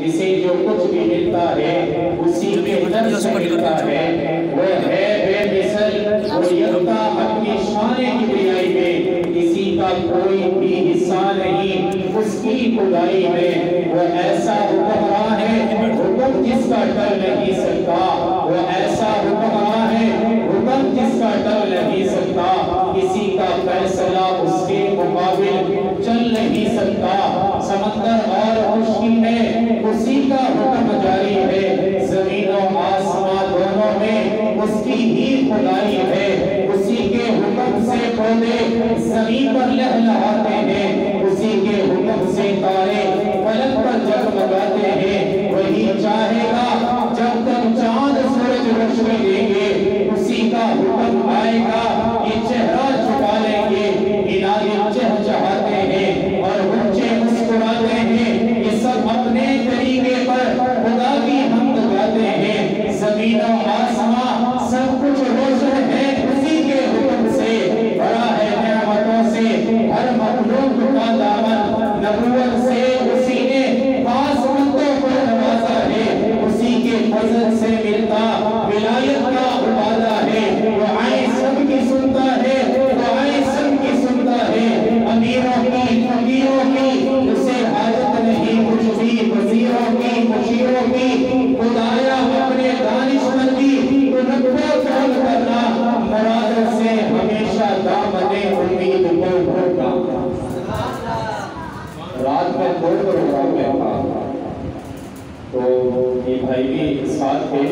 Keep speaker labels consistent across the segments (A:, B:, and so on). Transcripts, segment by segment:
A: جسے جو کچھ بھی ملتا ہے اسی کے در سے ملتا ہے، وہ ہے بے مثل، وہ یکتا اپنی شان کبریائی میں، کسی کا کوئی بھی حصہ نہیں اس کی خدائی میں، وہ ایسا حکمراں ہے حکم جس کا ٹل نہیں سکتا، وہ ایسا حکمراں ہے حکم جس کا ٹل نہیں سکتا، کسی کا فیصلہ اس کے مقابل چل نہیں سکتا، سمندر اور خشکی میں اسی کا حکم جاری ہے، زمین و آسمان دونوں میں اس کی ہی خدائی ہے، اسی کے حکم سے پودے زمین پر لہلہاتے ہیں، اسی کے حکم سے تارے فلک پر جگمگاتے ہیں، وہی چاہے گا جب تک چاند سورج روشنی دیں گے، اسی کا حکم آئے گا یہ چہرہ چھپا لیں گے، انادل چہچہاتے ہیں اور بچے مسکراتے ہیں، یہ سب اپنے طریقے پر خدا کی حمد گاتے ہیں، زمین و آسمان سب کچھ روشن ہے اسی کے حکم سے، بڑا ہے نعمتوں سے ہر مخلوق کا دامن، نبوت سے اسی نے پاس بندوں کو نوازا ہے، اسی کے فضل سے ملتا ولایت کا عبادہ ہے، وہ آئے سب کی سنتا ہے، وہ آئے سب کی سنتا ہے، امیروں کی فقیروں کی اسے حاجت نہیں کچھ بھی، وزیروں کی مشیروں کی خدایا اپنے دانشمندی تو نبو کھول کرنا، مراد سے ہمیشہ دامن امید کو بھرنا۔ رات میں دو پروگرام میں تھا تو یہ بھائی بھی ساتھ تھے،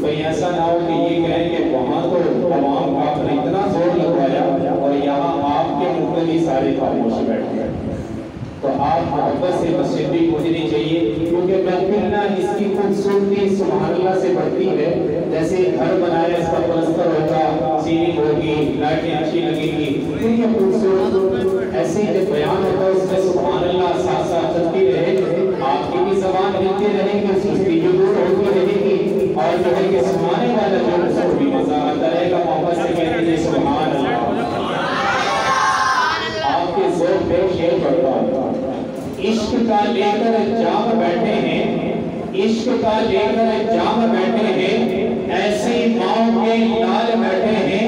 A: کہیں ایسا نہ ہو کہ یہ کہیں کہ وہاں تو تمام آپ نے اتنا زور لگوایا اور یہاں آپ کے مقتدی سارے خاموش بیٹھ گئے، تو آپ محبت سے مسجد بھی پہنچنی چاہیے، کیونکہ محفل نہ اس کی خوبصورتی سبحان اللہ سے بڑھتی ہے، جیسے گھر بنایا اس کا پلستر ہوگا، سیلنگ ہوگی، لائٹیں اچھی لگے گی، یہ خوبصورت ایسے جب بیان ہوتا ہے اس میں سبحان اللہ ساتھ ساتھ چلتی رہے، آپ کی بھی زبان ملتی رہے گی، اس کی جو دور ہوتی رہے گی، اور جو ہے کہ سمانے والا جو اس کو بھی مزہ آتا رہے گا، محبت سے کہتے ہیں سبحان اللہ۔ آپ کے ذوق پہ شعر پڑھتا ہوں، عشق کا لے کر جام بیٹھے ہیں، عشق کا لے کر جام بیٹھے ہیں، ایسے ماؤں کے لال بیٹھے ہیں،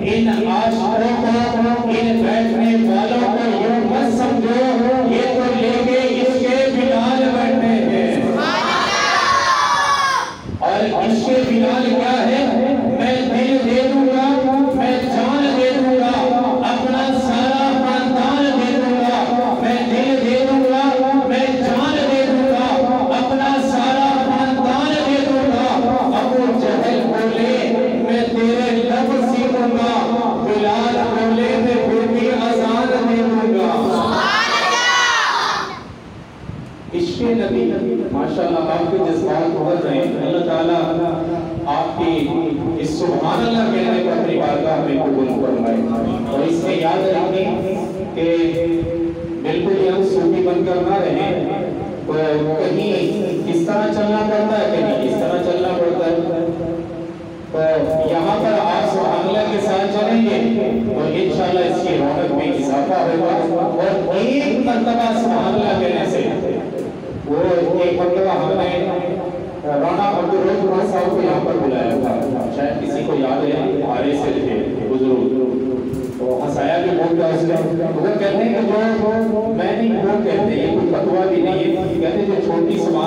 A: ان عاشقوں کو ان بیٹھنے والوں کو یوں مت سمجھو، یہ تو لے کے عشق بلال بیٹھے ہیں، اور عشق بلال کیا ہے؟ میں دل دے دوں گا، میں جان دے دوں گا، اپنا سارا خاندان دے دوں گا، میں دل دے دوں گا، میں جان دے دوں گا، اپنا سارا خاندان دے دوں گا، ابو جہل بولے میں تیرے لب سیکھوں گا، بلال بولے میں پھر بھی اذان دے دوں گا۔ عشق نبی ماشاءاللہ آپ کے جذبات بہت رہے ہیں، اللہ تعالیٰ آپ کی اس سبحان اللہ کہنے کو اپنی بارگاہ میں قبول فرمائے، اور اس میں یاد رکھیں کہ بالکل ہم صوفی بن کر نہ رہیں، تو کہیں کس طرح چلنا پڑتا ہے، کہیں کس طرح چلنا پڑتا ہے، تو یہاں پر آپ سبحان اللہ کے ساتھ چلیں گے تو انشاءاللہ اس کی رونق میں اضافہ ہوگا، اور ایک مرتبہ سبحان اللہ کہنے سے وہ ایک مرتبہ ہم نے رانا عبدالرحمن صاحب کو یہاں پر بلایا تھا، شاید کسی کو یاد ہے، ہارے سے تھے بزرگ، تو ہنسایا بھی بہت تھا اس نے، وہ کہتے ہیں کہ جو میں نہیں وہ کہتے ہیں، یہ کوئی فتویٰ بھی نہیں ہے، کہتے ہیں جو چھوٹی سبحان